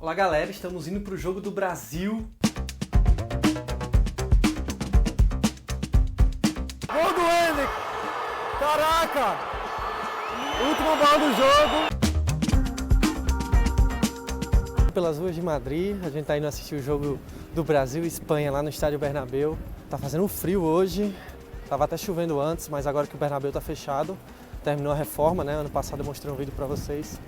Olá galera, estamos indo para o Jogo do Brasil. Gol do Henrique! Caraca! Última bola do jogo. Pelas ruas de Madrid, a gente está indo assistir o Jogo do Brasil e Espanha lá no Estádio Bernabéu. Tá fazendo frio hoje, tava até chovendo antes, mas agora que o Bernabéu tá fechado, terminou a reforma, né? Ano passado eu mostrei um vídeo para vocês,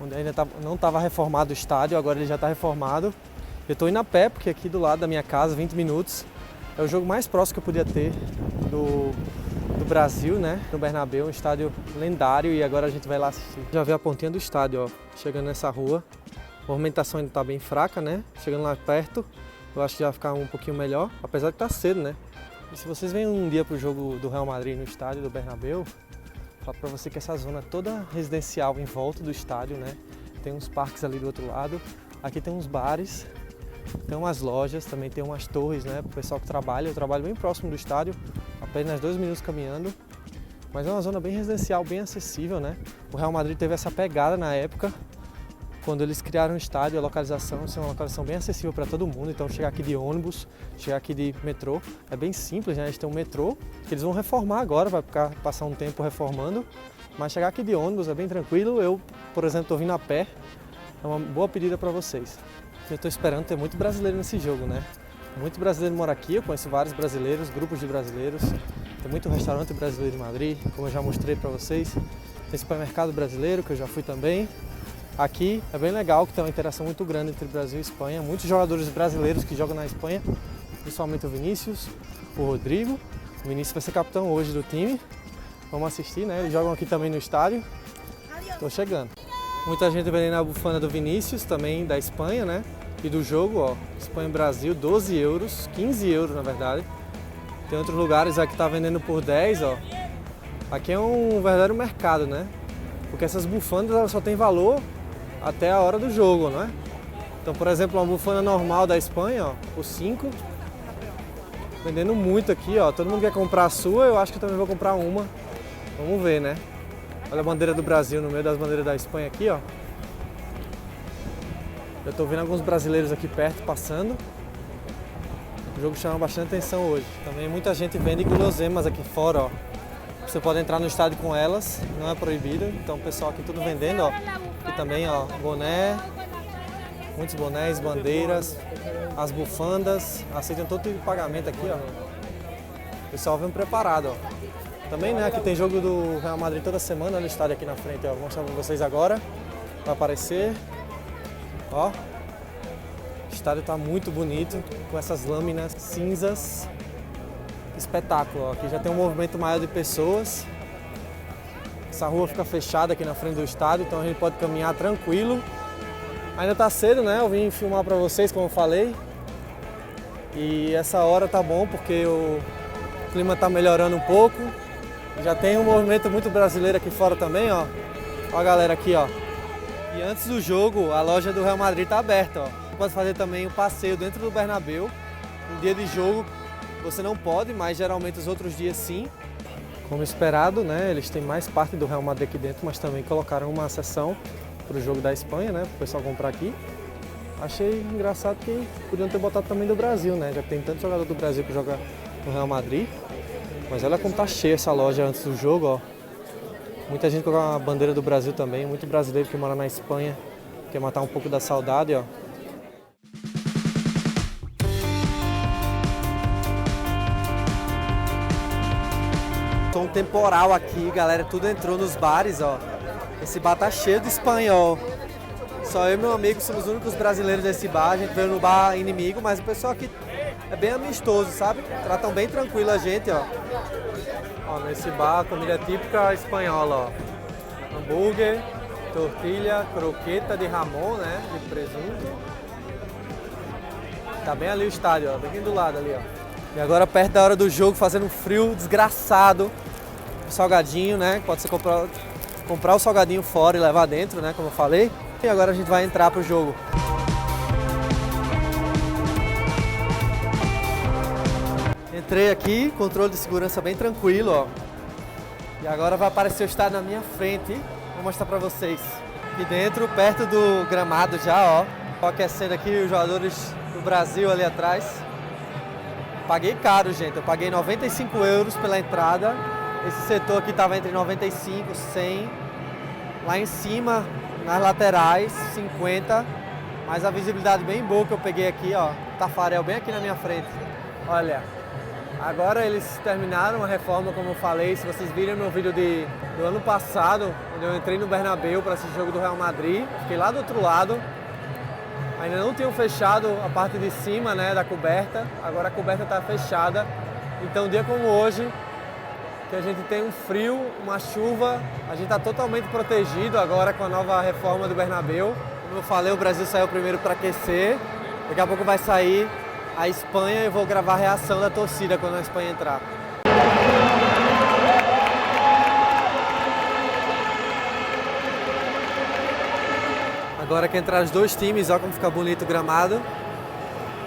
onde ainda não estava reformado o estádio, agora ele já está reformado. Eu estou indo a pé, porque aqui do lado da minha casa, 20 minutos, é o jogo mais próximo que eu podia ter do Brasil, né? No Bernabéu, um estádio lendário, e agora a gente vai lá assistir. Já vê a pontinha do estádio, ó, chegando nessa rua. A movimentação ainda está bem fraca, né? Chegando lá perto, eu acho que já vai ficar um pouquinho melhor, apesar de estar cedo, né? E se vocês vêm um dia para o jogo do Real Madrid no estádio do Bernabéu, falo para você que essa zona toda residencial em volta do estádio, né? Tem uns parques ali do outro lado, aqui tem uns bares, tem umas lojas, também tem umas torres, né? Para o pessoal que trabalha, eu trabalho bem próximo do estádio, apenas 2 minutos caminhando. Mas é uma zona bem residencial, bem acessível, né? O Real Madrid teve essa pegada na época, quando eles criaram o estádio, a localização, é uma localização bem acessível para todo mundo. Então chegar aqui de ônibus, chegar aqui de metrô, é bem simples, né? Eles têm um metrô, que eles vão reformar agora, vai passar um tempo reformando. Mas chegar aqui de ônibus é bem tranquilo. Eu, por exemplo, estou vindo a pé, é uma boa pedida para vocês. Eu estou esperando ter muito brasileiro nesse jogo, né? Muito brasileiro mora aqui, eu conheço vários brasileiros, grupos de brasileiros. Tem muito restaurante brasileiro em Madrid, como eu já mostrei para vocês. Tem supermercado brasileiro, que eu já fui também. Aqui é bem legal, que tem uma interação muito grande entre Brasil e Espanha. Muitos jogadores brasileiros que jogam na Espanha, principalmente o Vinícius, o Rodrigo. O Vinícius vai ser capitão hoje do time. Vamos assistir, né? Eles jogam aqui também no estádio. Estou chegando. Muita gente vendendo a bufanda do Vinícius, também da Espanha, né? E do jogo, ó, Espanha-Brasil, 12 euros, 15 euros na verdade. Tem outros lugares aqui que tá vendendo por 10, ó. Aqui é um verdadeiro mercado, né? Porque essas bufandas elas só têm valor até a hora do jogo, não é? Então, por exemplo, uma bufanda normal da Espanha, ó, por 5, vendendo muito aqui, ó. Todo mundo quer comprar a sua, eu acho que eu também vou comprar uma. Vamos ver, né? Olha a bandeira do Brasil no meio das bandeiras da Espanha aqui, ó. Eu tô vendo alguns brasileiros aqui perto passando. O jogo chama bastante atenção hoje. Também muita gente vende guloseimas aqui fora, ó. Você pode entrar no estádio com elas, não é proibido. Então o pessoal aqui tudo vendendo, ó. E também, ó, boné, muitos bonés, bandeiras, as bufandas, aceitam todo tipo de pagamento aqui, ó. O pessoal vem preparado, ó. Também, né, aqui tem jogo do Real Madrid toda semana no estádio aqui na frente, ó. Vou mostrar pra vocês agora. Vai aparecer. Ó. O estádio tá muito bonito, com essas lâminas cinzas. Espetáculo, ó. Aqui já tem um movimento maior de pessoas. Essa rua fica fechada aqui na frente do estádio, então a gente pode caminhar tranquilo. Ainda tá cedo, né? Eu vim filmar para vocês, como eu falei. E essa hora tá bom porque o clima tá melhorando um pouco. Já tem um movimento muito brasileiro aqui fora também, ó. Ó a galera aqui, ó. E antes do jogo, a loja do Real Madrid tá aberta, ó. Você pode fazer também um passeio dentro do Bernabéu. No dia de jogo você não pode, mas geralmente os outros dias sim. Como esperado, né? Eles têm mais parte do Real Madrid aqui dentro, mas também colocaram uma seção para o jogo da Espanha, né? Para o pessoal comprar aqui. Achei engraçado que podiam ter botado também do Brasil, né? Já que tem tanto jogador do Brasil que joga no Real Madrid. Mas olha como tá cheia essa loja antes do jogo, ó. Muita gente com a bandeira do Brasil também, muito brasileiro que mora na Espanha, quer matar um pouco da saudade, ó. Um temporal aqui, galera, tudo entrou nos bares, ó. Esse bar tá cheio de espanhol. Só eu e meu amigo somos os únicos brasileiros desse bar. A gente veio no bar inimigo, mas o pessoal aqui é bem amistoso, sabe? Tratam bem tranquilo a gente, ó. Ó, nesse bar, comida típica espanhola, ó. Hambúrguer, tortilha, croqueta de jamón, né? De presunto. Tá bem ali o estádio, ó. Bem aqui do lado ali, ó. E agora perto da hora do jogo, fazendo um frio desgraçado. Salgadinho, né? Pode ser comprar o salgadinho fora e levar dentro, né? Como eu falei. E agora a gente vai entrar pro jogo. Entrei aqui, controle de segurança bem tranquilo, ó. E agora vai aparecer o estádio na minha frente. Vou mostrar pra vocês. Aqui dentro, perto do gramado já, ó. Tô aquecendo aqui os jogadores do Brasil ali atrás. Paguei caro, gente. Eu paguei 95 euros pela entrada. Esse setor aqui tava entre 95 e 100. Lá em cima, nas laterais, 50. Mas a visibilidade bem boa que eu peguei aqui, ó. Tafarel bem aqui na minha frente. Olha, agora eles terminaram a reforma, como eu falei. Se vocês viram meu vídeo do ano passado, quando eu entrei no Bernabéu para assistir o jogo do Real Madrid, fiquei lá do outro lado. Ainda não tinham fechado a parte de cima, né, da coberta. Agora a coberta está fechada. Então, um dia como hoje, que a gente tem um frio, uma chuva, a gente está totalmente protegido agora com a nova reforma do Bernabéu. Como eu falei, o Brasil saiu primeiro para aquecer. Daqui a pouco vai sair a Espanha e eu vou gravar a reação da torcida quando a Espanha entrar. Agora que entrar os dois times, olha como fica bonito o gramado.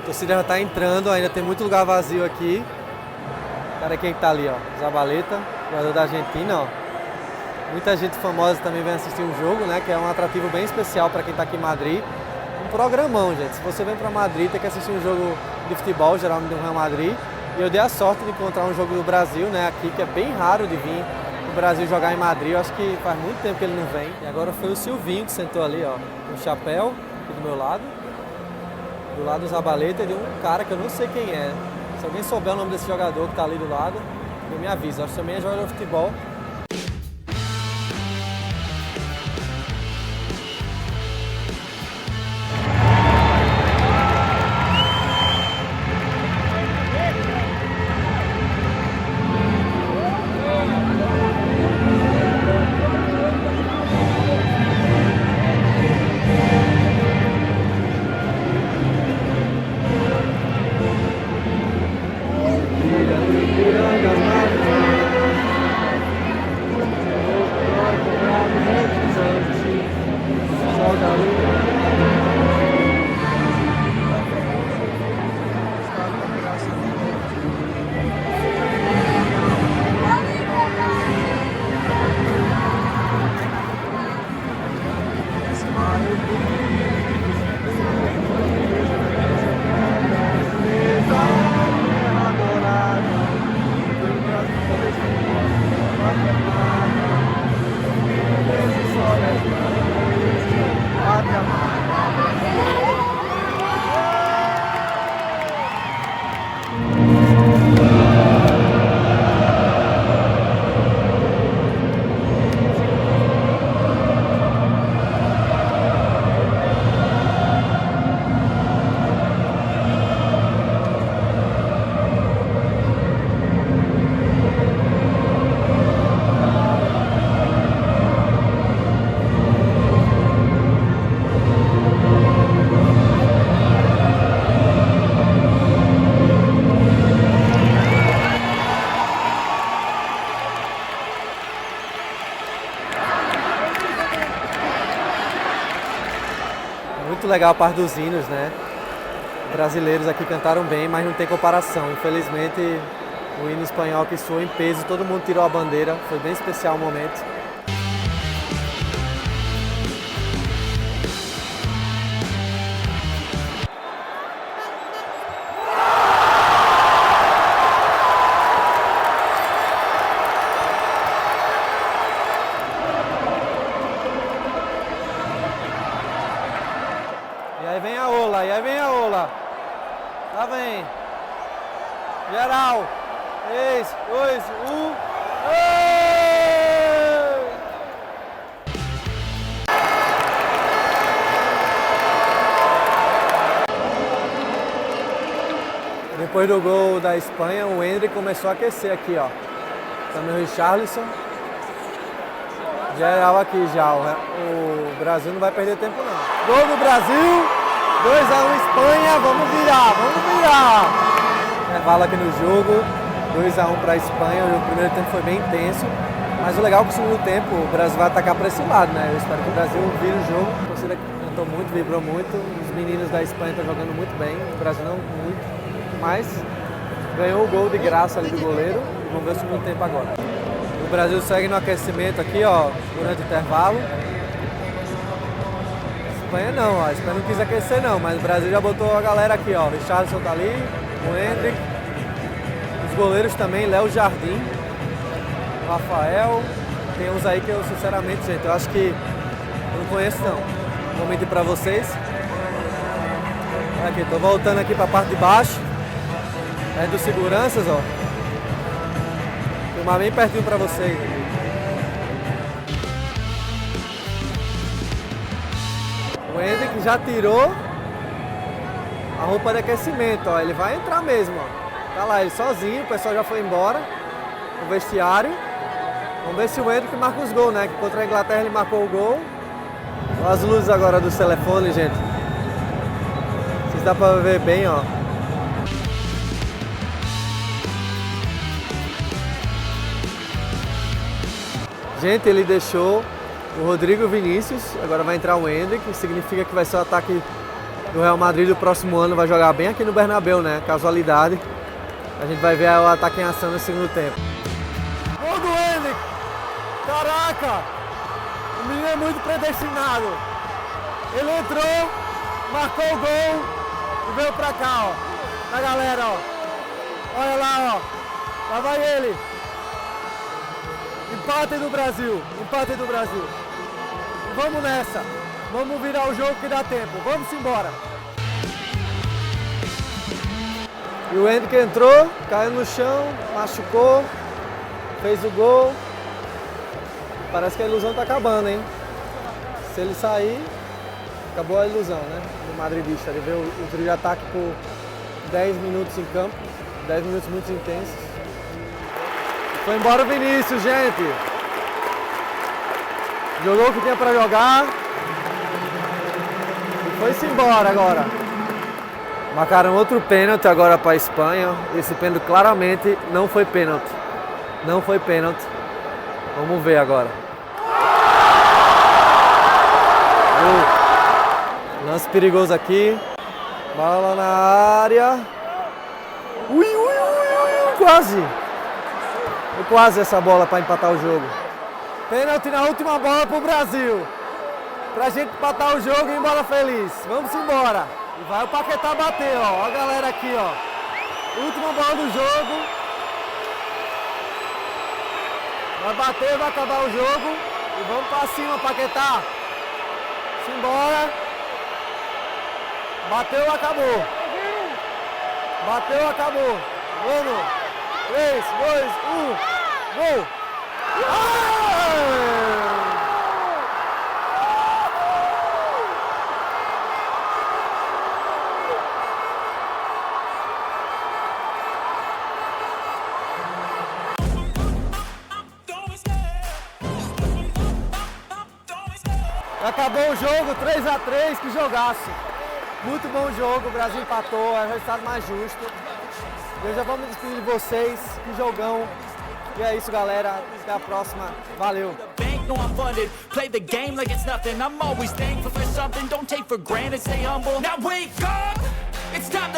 A torcida já está entrando, ainda tem muito lugar vazio aqui. Cara, quem tá ali, ó? Zabaleta, jogador da Argentina, ó. Muita gente famosa também vem assistir o jogo, né? Que é um atrativo bem especial para quem está aqui em Madrid. Um programão, gente. Se você vem para Madrid, tem que assistir um jogo de futebol, geralmente do Real Madrid. E eu dei a sorte de encontrar um jogo do Brasil, né? Aqui, que é bem raro de vir o Brasil jogar em Madrid. Eu acho que faz muito tempo que ele não vem. E agora foi o Silvinho que sentou ali, ó. Um chapéu aqui do meu lado. Do lado do Zabaleta e de um cara que eu não sei quem é. Se alguém souber o nome desse jogador que tá ali do lado, me avisa. Acho que também é jogador de futebol. Muito legal a parte dos hinos, né? Brasileiros aqui cantaram bem, mas não tem comparação. Infelizmente, o hino espanhol que soou em peso, todo mundo tirou a bandeira. Foi bem especial o momento. E aí vem a ola, e aí vem a ola. Lá vem. Geral. 3, 2, 1. Depois do gol da Espanha, o Endrick começou a aquecer aqui, ó. Também o Richarlison. Geral aqui já, o Brasil não vai perder tempo não. Gol do Brasil, 2-1 Espanha, vamos virar! Intervalo aqui no jogo, 2-1 para a Espanha, o primeiro tempo foi bem intenso, mas o legal é que no segundo tempo o Brasil vai atacar para esse lado, né? Eu espero que o Brasil vire o jogo, a torcida cantou muito, vibrou muito, os meninos da Espanha estão jogando muito bem, o Brasil não muito, mas ganhou o gol de graça ali do goleiro e vamos ver o segundo tempo agora. O Brasil segue no aquecimento aqui, ó, durante o intervalo. Espanha não, ó. A Espanha não quis aquecer não, mas o Brasil já botou a galera aqui, ó. O Richarlison tá ali, o Endrick, os goleiros também, Léo Jardim, o Rafael. Tem uns aí que eu, sinceramente, gente, eu acho que eu não conheço não. Vou mentir pra vocês. Aqui, tô voltando aqui pra parte de baixo. É dos seguranças, ó. Vou filmar bem pertinho pra vocês. O Endrick já tirou a roupa de aquecimento, ó. Ele vai entrar mesmo, ó. Tá lá, ele sozinho, o pessoal já foi embora no vestiário. Vamos ver se o Endrick marca os gols, né? Que contra a Inglaterra ele marcou o gol. Olha as luzes agora dos telefones, gente. Vocês dá pra ver bem, ó. Gente, ele deixou o Rodrigo Vinícius, agora vai entrar o Endrick, significa que vai ser o ataque do Real Madrid do próximo ano, vai jogar bem aqui no Bernabéu, né? Casualidade. A gente vai ver o ataque em ação no segundo tempo. Gol do Endrick! Caraca! O menino é muito predestinado. Ele entrou, marcou o gol e veio pra cá, ó. Da galera, ó. Olha lá, ó. Lá vai ele. Empate do Brasil, empate do Brasil. Vamos nessa, vamos virar o jogo que dá tempo, vamos embora. E o Endrick entrou, caiu no chão, machucou, fez o gol. Parece que a ilusão tá acabando, hein? Se ele sair, acabou a ilusão, né? Do madridista. Ele veio o trio de ataque por 10 minutos em campo, 10 minutos muito intensos. Foi embora o Vinícius, gente. Jogou o que tinha pra jogar. E foi-se embora agora. Marcaram outro pênalti agora para a Espanha. Esse pênalti claramente não foi pênalti. Não foi pênalti. Vamos ver agora. Lance perigoso aqui. Bola na área. Ui, ui, ui, ui, quase. Quase essa bola para empatar o jogo. Pênalti na última bola pro Brasil. Pra gente empatar o jogo e ir embora feliz. Vamos embora. E vai o Paquetá bater, ó. Ó a galera aqui, ó. Última bola do jogo. Vai bater, vai acabar o jogo. E vamos pra cima, Paquetá. Simbora. Bateu, acabou. Bateu, acabou. Vamos. 3, 2, 1, gol! Acabou o jogo, 3-3, que jogaço! Muito bom jogo, o Brasil empatou, é o resultado mais justo. Eu já vou me despedir de vocês, que jogão. E é isso, galera. Até a próxima. Valeu. No, I'm funded. Play the game like it's nothing. I'm always thankful for something. Don't take for granted. Stay humble. Now wake up. It's time to